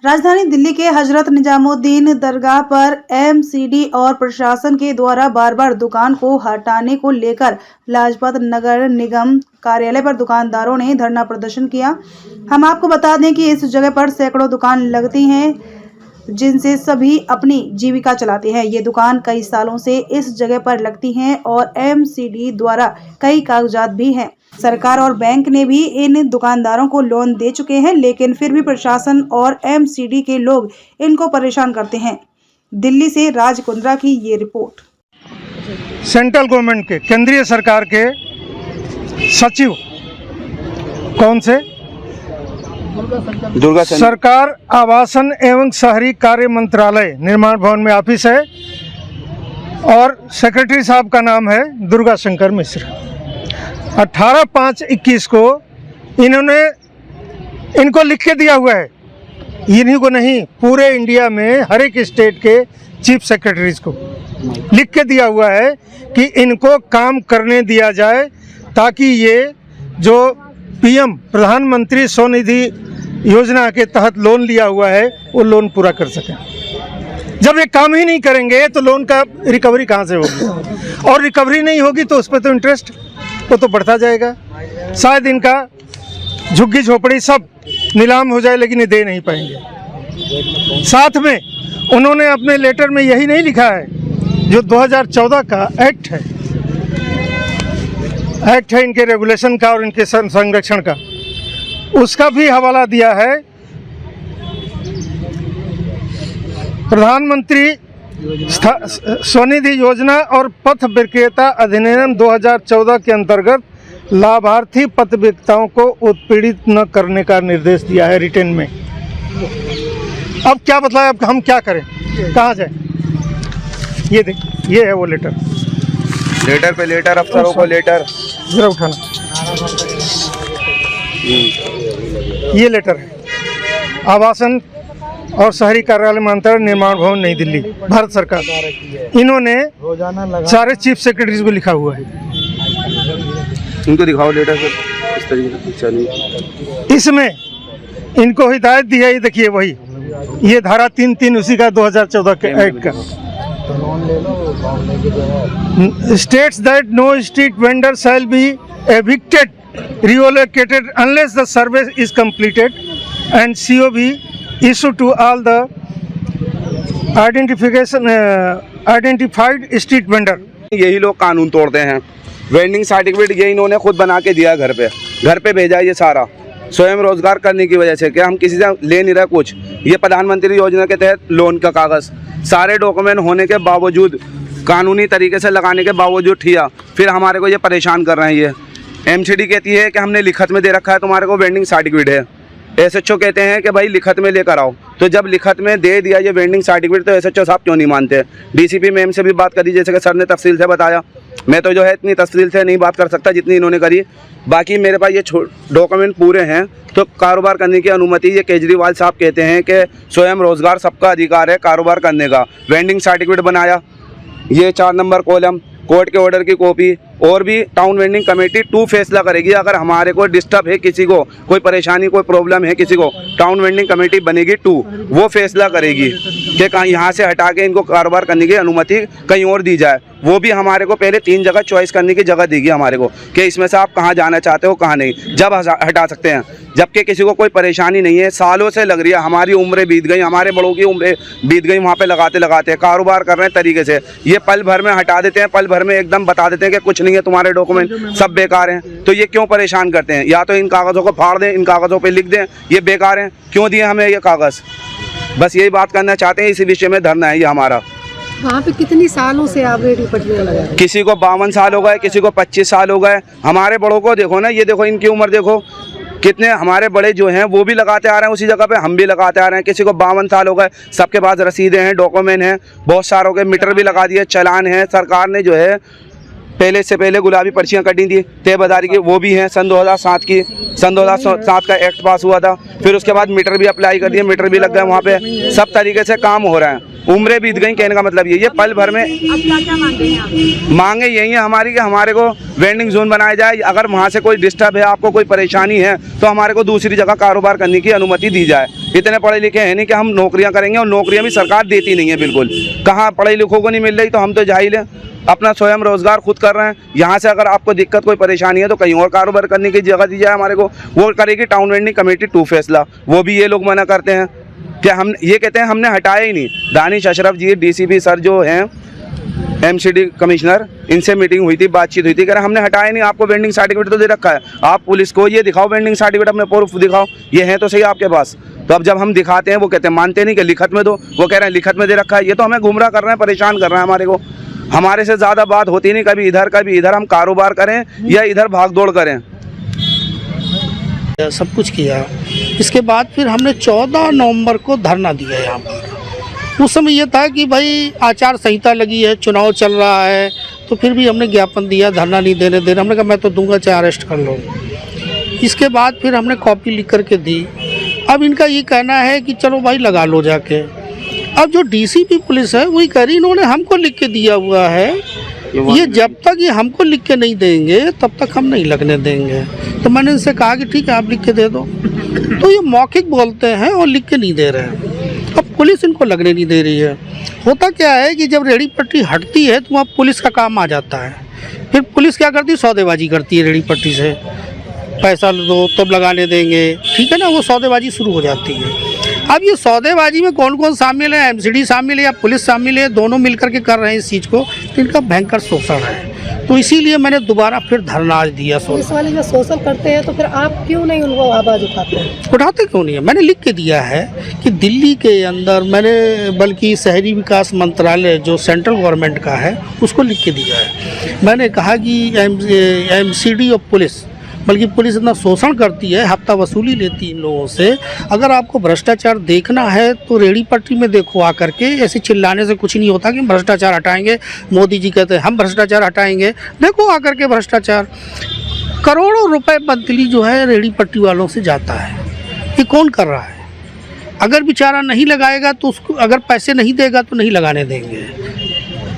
राजधानी दिल्ली के हजरत निजामुद्दीन दरगाह पर एमसीडी और प्रशासन के द्वारा बार बार दुकान को हटाने को लेकर लाजपत नगर निगम कार्यालय पर दुकानदारों ने धरना प्रदर्शन किया। हम आपको बता दें कि इस जगह पर सैकड़ों दुकान लगती हैं जिनसे सभी अपनी जीविका चलाते हैं। ये दुकान कई सालों से इस जगह पर लगती हैं और एमसीडी द्वारा कई कागजात भी हैं। सरकार और बैंक ने भी इन दुकानदारों को लोन दे चुके हैं, लेकिन फिर भी प्रशासन और एमसीडी के लोग इनको परेशान करते हैं। दिल्ली से राज कुंद्रा की ये रिपोर्ट। सेंट्रल गवर्नमेंट के केंद्रीय सरकार के सचिव कौन से दुर्गा सरकार आवासन एवं शहरी कार्य मंत्रालय निर्माण भवन में ऑफिस है और सेक्रेटरी साहब का नाम है दुर्गा शंकर मिश्र। 18/5/21 को इनको लिख के दिया हुआ है, इन्हीं को नहीं पूरे इंडिया में हर एक स्टेट के चीफ सेक्रेटरीज को लिख के दिया हुआ है कि इनको काम करने दिया जाए ताकि ये जो पीएम प्रधानमंत्री स्वनिधि योजना के तहत लोन लिया हुआ है वो लोन पूरा कर सकें। जब ये काम ही नहीं करेंगे तो लोन का रिकवरी कहाँ से होगी, और रिकवरी नहीं होगी तो उस पर तो इंटरेस्ट वो तो बढ़ता जाएगा। शायद इनका झुग्गी झोपड़ी सब नीलाम हो जाए लेकिन ये दे नहीं पाएंगे। साथ में उन्होंने अपने लेटर में यही नहीं लिखा है जो 2014 का एक्ट है इनके रेगुलेशन का और इनके संरक्षण का, उसका भी हवाला दिया है। प्रधानमंत्री स्वनिधि योजना और पथ विक्रेता अधिनियम 2014 के अंतर्गत लाभार्थी पथ विक्रेताओं को उत्पीड़ित न करने का निर्देश दिया है रिटर्न में। अब क्या बताएं, अब हम क्या करें, कहाँ जाए? ये देख, ये है वो लेटर पे लेटर, अफसरों को लेटर जरा उठाना। ये लेटर है आवासन और शहरी कार्यालय मंत्रालय निर्माण भवन नई दिल्ली भारत सरकार। इन्होंने सारे चीफ सेक्रेटरीज को लिखा हुआ है। इनको दिखाओ लेटर सर, इस तरीके से। इसमें इनको हिदायत दी है, ये देखिए वही, ये धारा 3(3) उसी का 2014 के एक्ट का। States that no street vendor shall be evicted relocated unless the survey is completed and COB issued to all the identified street vendor। यही लोग कानून तोड़ते हैं। वेंडिंग सर्टिफिकेट ये इन्होंने खुद बना के दिया, घर पे भेजा ये सारा स्वयं रोजगार करने की वजह से। क्या हम किसी से ले नहीं रहे कुछ, ये प्रधानमंत्री योजना के तहत लोन का कागज़ सारे डॉक्यूमेंट होने के बावजूद, कानूनी तरीके से लगाने के बावजूद ठिया फिर हमारे को ये परेशान कर रहे हैं। ये एमसीडी कहती है कि हमने लिखत में दे रखा है तुम्हारे को वेंडिंग सर्टिफिकेट है। एसएचओ कहते हैं कि भाई लिखत में लेकर आओ, तो जब लिखत में दे दिया ये वेंडिंग सर्टिफिकेट तो एसएचओ साहब क्यों नहीं मानते? डीसीपी मैम से भी बात करी, जैसे कि सर ने तफसील से बताया। मैं तो जो है इतनी तफसील से नहीं बात कर सकता जितनी इन्होंने करी। बाकी मेरे पास ये डॉक्यूमेंट पूरे हैं। तो कारोबार करने की अनुमति, ये केजरीवाल साहब कहते हैं कि स्वयं रोजगार सबका अधिकार है कारोबार करने का। वेंडिंग सर्टिफिकेट बनाया, ये 4 नंबर कॉलम, कोर्ट के ऑर्डर की कॉपी, और भी टाउन वेंडिंग कमेटी 2 फैसला करेगी। अगर हमारे को डिस्टर्ब है, किसी को कोई परेशानी, कोई प्रॉब्लम है किसी को, टाउन वेंडिंग कमेटी बनेगी 2, वो फैसला करेगी कि कहीं यहाँ से हटा के इनको कारोबार करने की अनुमति कहीं और दी जाए। वो भी हमारे को पहले 3 जगह चॉइस करने की जगह देगी हमारे को कि इसमें से आप कहाँ जाना चाहते हो, कहाँ नहीं, जब हटा सकते हैं। जबकि किसी को कोई परेशानी नहीं है, सालों से लग रही है। हमारी उम्रें बीत गई, हमारे बड़ों की उम्रें बीत गई, वहाँ पे लगाते कारोबार कर रहे हैं तरीके से। ये पल भर में हटा देते हैं, पल भर में एकदम बता देते हैं कि कुछ नहीं है, तुम्हारे डॉक्यूमेंट सब बेकार हैं। तो ये क्यों परेशान करते हैं? या तो इन कागज़ों को फाड़ दें, इन कागज़ों पे लिख दें ये बेकार हैं, क्यों दिए हमें ये कागज़? बस यही बात करना चाहते हैं। इसी विषय में धरना है ये हमारा। वहाँ पे कितनी सालों से आप रेडी पटरी लगा? किसी को 52 साल हो गए, किसी को 25 साल हो गए। हमारे बड़ों को देखो ना, ये देखो इनकी उम्र देखो कितने, हमारे बड़े जो हैं वो भी लगाते आ रहे हैं उसी जगह पे, हम भी लगाते आ रहे हैं। किसी को 52 साल हो गए, सबके पास रसीदें हैं, डॉक्यूमेंट हैं, बहुत सारों के मीटर भी लगा दिए, चालान है। सरकार ने जो है पहले से पहले गुलाबी पर्चियाँ कटी थी तयबदारी की, वो भी हैं सन 2007 की। सन 2007 का एक्ट पास हुआ था। फिर उसके बाद मीटर भी अप्लाई कर दिए, मीटर भी लग गए वहाँ पे, सब तरीके से काम हो रहा है। उम्रें बीत गई, कहने का मतलब ये पल भर में। अब क्या मांगे हैं आप? मांगे यही है हमारी कि हमारे को वेंडिंग जोन बनाया जाए। अगर वहाँ से कोई डिस्टर्ब है, आपको कोई परेशानी है, तो हमारे को दूसरी जगह कारोबार करने की अनुमति दी जाए। इतने पढ़े लिखे हैं नहीं कि हम नौकरियाँ करेंगे, और नौकरियाँ भी सरकार देती नहीं है बिल्कुल। कहाँ पढ़े लिखों को नहीं मिल रही, तो हम तो जाहिल हैं, अपना स्वयं रोजगार खुद कर रहे हैं। यहाँ से अगर आपको दिक्कत कोई परेशानी है तो कहीं और कारोबार करने की जगह दी जाए हमारे को। वो करेगी टाउन वेंडिंग कमेटी 2 फैसला, वो भी ये लोग मना करते हैं कि हम ये कहते हैं हमने हटाया ही नहीं। दानिश अशरफ जी डीसीपी सर जो हैं एमसीडी कमिश्नर, इनसे मीटिंग हुई थी, बातचीत हुई थी, कह रहे हमने हटाया नहीं, आपको वेंडिंग सर्टिफिकेट तो दे रखा है। आप पुलिस को ये दिखाओ वेंडिंग सर्टिफिकेट, अपने प्रूफ दिखाओ, ये है तो सही आपके पास। तो अब जब हम दिखाते हैं वो कहते हैं मानते नहीं कि लिखत में दो, वो कह रहे हैं लिखत में दे रखा है। ये तो हमें गुमराह कर रहे हैं, परेशान कर रहे हैं हमारे को। हमारे से ज़्यादा बात होती नहीं, कभी इधर हम कारोबार करें या इधर भाग दौड़ करें। सब कुछ किया। इसके बाद फिर हमने 14 नवंबर को धरना दिया यहाँ पर। उस समय ये था कि भाई आचार संहिता लगी है, चुनाव चल रहा है, तो फिर भी हमने ज्ञापन दिया, धरना नहीं देने देना। हमने कहा मैं तो दूंगा चाहे अरेस्ट कर लो। इसके बाद फिर हमने कॉपी लिख करके दी। अब इनका ये कहना है कि चलो भाई लगा लो जाके। अब जो डीसीपी पुलिस है वही कह रही इन्होंने हमको लिख के दिया हुआ है, ये जब तक ये हमको लिख के नहीं देंगे तब तक हम नहीं लगने देंगे। तो मैंने इनसे कहा कि ठीक है आप लिख के दे दो, तो ये मौखिक बोलते हैं और लिख के नहीं दे रहे हैं। अब पुलिस इनको लगने नहीं दे रही है। होता क्या है कि जब रेहड़ी पट्टी हटती है तो वहाँ पुलिस का काम आ जाता है। फिर पुलिस क्या करती है, सौदेबाजी करती है रेहड़ी पट्टी से, पैसा दो तब लगाने देंगे, ठीक है ना, वो सौदेबाजी शुरू हो जाती है। अब ये सौदेबाजी में कौन कौन शामिल है, एमसीडी शामिल है या पुलिस शामिल है, दोनों मिलकर के कर रहे हैं इस चीज़ को, तो इनका भयंकर शोषण है। तो इसीलिए मैंने दोबारा फिर धरना आज दिया। पुलिस वाले जो शोषण करते हैं तो फिर आप क्यों नहीं उनको आवाज़ उठाते हैं? उठाते क्यों नहीं है? मैंने लिख के दिया है कि दिल्ली के अंदर मैंने, बल्कि शहरी विकास मंत्रालय जो सेंट्रल गवर्नमेंट का है उसको लिख के दिया है। मैंने कहा कि एमसीडी और पुलिस, बल्कि पुलिस इतना शोषण करती है, हफ्ता वसूली लेती है इन लोगों से। अगर आपको भ्रष्टाचार देखना है तो रेहड़ी पट्टी में देखो आकर के। ऐसे चिल्लाने से कुछ नहीं होता कि हम भ्रष्टाचार हटाएंगे, मोदी जी कहते हैं हम भ्रष्टाचार हटाएंगे। देखो आकर के भ्रष्टाचार, करोड़ों रुपए मंथली जो है रेहड़ी पट्टी वालों से जाता है। ये कौन कर रहा है? अगर बेचारा नहीं लगाएगा तो उसको, अगर पैसे नहीं देगा तो नहीं लगाने देंगे।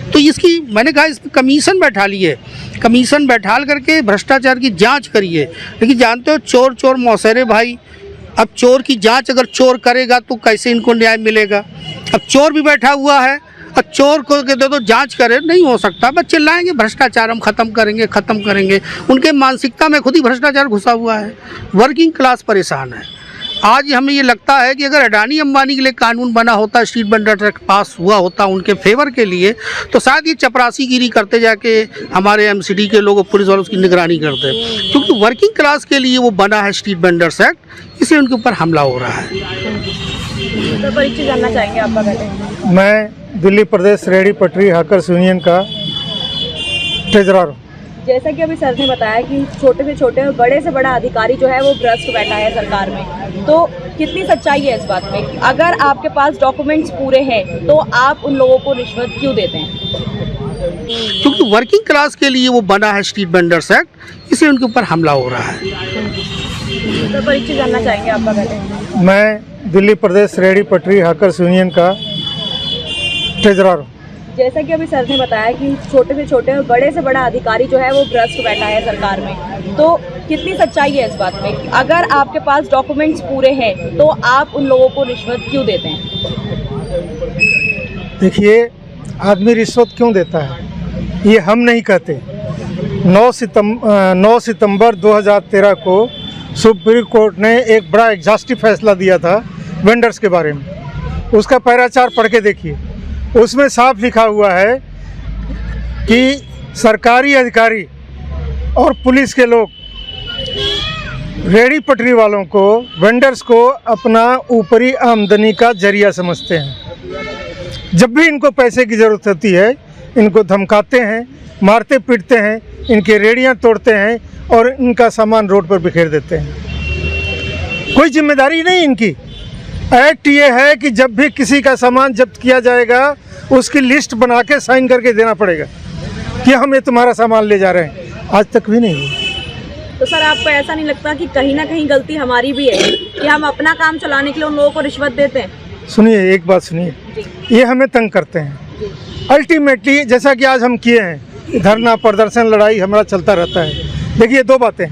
तो इसकी मैंने कहा इस पर कमीशन बैठा लिए, कमीशन बैठाल करके भ्रष्टाचार की जांच करिए। लेकिन जानते हो चोर चोर मौसेरे भाई, अब चोर की जांच अगर चोर करेगा तो कैसे इनको न्याय मिलेगा? अब चोर भी बैठा हुआ है, अब चोर को दे दो जांच करे, नहीं हो सकता। बस चिल्लाएंगे भ्रष्टाचार हम ख़त्म करेंगे। उनके मानसिकता में खुद ही भ्रष्टाचार घुसा हुआ है। वर्किंग क्लास परेशान है। आज हमें ये लगता है कि अगर अडानी अंबानी के लिए कानून बना होता, स्ट्रीट वेंडर एक्ट पास हुआ होता उनके फेवर के लिए, तो शायद ये चपरासीगिरी करते जाके हमारे एमसीडी के लोग पुलिस वालों उसकी निगरानी करते। क्योंकि वर्किंग क्लास के लिए वो बना है स्ट्रीट वेंडर्स एक्ट, इसलिए उनके ऊपर हमला हो रहा है। तो परिचय जानना चाहेंगे आपका पहले? मैं दिल्ली प्रदेश रेहड़ी पटरी हाकर्स यूनियन का ट्रेजरर हूँ। जैसा कि अभी सर ने बताया कि छोटे से छोटे और बड़े से बड़ा अधिकारी जो है वो भ्रष्ट बैठा है सरकार में, तो कितनी सच्चाई है इस बात में? अगर आपके पास डॉक्यूमेंट्स पूरे हैं तो आप उन लोगों को रिश्वत क्यों देते हैं? क्योंकि वर्किंग क्लास के लिए वो बना है स्ट्रीट वेंडर्स एक्ट, इसलिए उनके ऊपर हमला हो रहा है। तो परिचय जानना चाहेंगे आपका पहले? मैं दिल्ली प्रदेश रेहड़ी पटरी हाकर्स यूनियन का ट्रेजरर हूँ। जैसा कि अभी सर ने बताया कि छोटे से छोटे और बड़े से बड़ा अधिकारी जो है वो भ्रष्ट बैठा है सरकार में, तो कितनी सच्चाई है इस बात में? अगर आपके पास डॉक्यूमेंट्स पूरे हैं तो आप उन लोगों को रिश्वत क्यों देते हैं? देखिए, आदमी रिश्वत क्यों देता है ये हम नहीं कहते। 9 सितंबर 2013 को सुप्रीम कोर्ट ने एक बड़ा एग्जॉस्टिव फैसला दिया था वेंडर्स के बारे में। उसका पैरा 4 पढ़ के देखिए, उसमें साफ लिखा हुआ है कि सरकारी अधिकारी और पुलिस के लोग रेहड़ी पटरी वालों को, वेंडर्स को अपना ऊपरी आमदनी का जरिया समझते हैं। जब भी इनको पैसे की ज़रूरत होती है इनको धमकाते हैं, मारते पीटते हैं, इनके रेहड़ियाँ तोड़ते हैं और इनका सामान रोड पर बिखेर देते हैं। कोई जिम्मेदारी नहीं इनकी। एक्ट ये है कि जब भी किसी का सामान जब्त किया जाएगा उसकी लिस्ट बना के साइन करके देना पड़ेगा। कि हम ये तुम्हारा सामान ले जा रहे हैं, आज तक भी नहीं हुआ। तो सर आपको ऐसा नहीं लगता कि कहीं ना कहीं गलती हमारी भी है कि हम अपना काम चलाने के लिए उन लोगों को रिश्वत देते हैं? सुनिए, एक बात सुनिए, ये हमें तंग करते हैं। अल्टीमेटली जैसा कि आज हम किए हैं, धरना प्रदर्शन लड़ाई हमारा चलता रहता है। देखिए, दो बातें,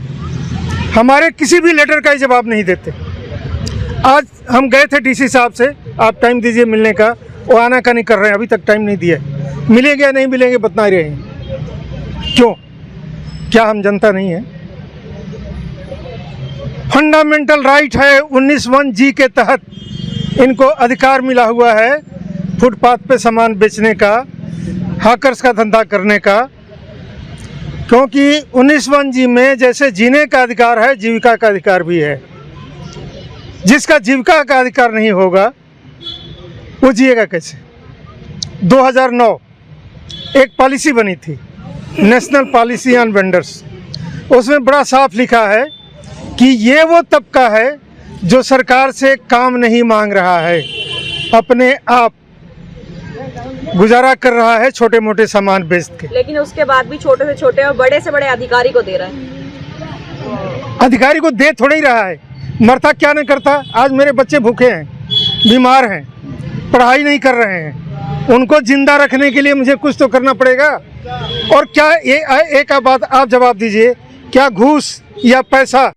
हमारे किसी भी लेटर का ही जवाब नहीं देते। आज हम गए थे डीसी साहब से, आप टाइम दीजिए मिलने का, वो आना का नहीं कर रहे हैं, अभी तक टाइम नहीं दिया है। मिलेंगे या नहीं मिलेंगे बता ही रहे हैं। क्यों? क्या हम जनता नहीं है? फंडामेंटल राइट है 19(1) के तहत इनको अधिकार मिला हुआ है फुटपाथ पे सामान बेचने का, हाकर्स का धंधा करने का, क्योंकि 19(1) में जैसे जीने का अधिकार है, जीविका का अधिकार भी है। जिसका जीविका का अधिकार नहीं होगा वो जिएगा कैसे? 2009 एक पॉलिसी बनी थी, नेशनल पॉलिसी ऑन वेंडर्स, उसमें बड़ा साफ लिखा है कि ये वो तबका है जो सरकार से काम नहीं मांग रहा है, अपने आप गुजारा कर रहा है छोटे मोटे सामान बेच के। लेकिन उसके बाद भी छोटे से छोटे और बड़े से बड़े अधिकारी को दे रहा है। अधिकारी को दे थोड़ा ही रहा है, मरता क्या नहीं करता। आज मेरे बच्चे भूखे हैं, बीमार हैं, पढ़ाई नहीं कर रहे हैं, उनको जिंदा रखने के लिए मुझे कुछ तो करना पड़ेगा। और क्या ये एक बात आप जवाब दीजिए, क्या घूस या पैसा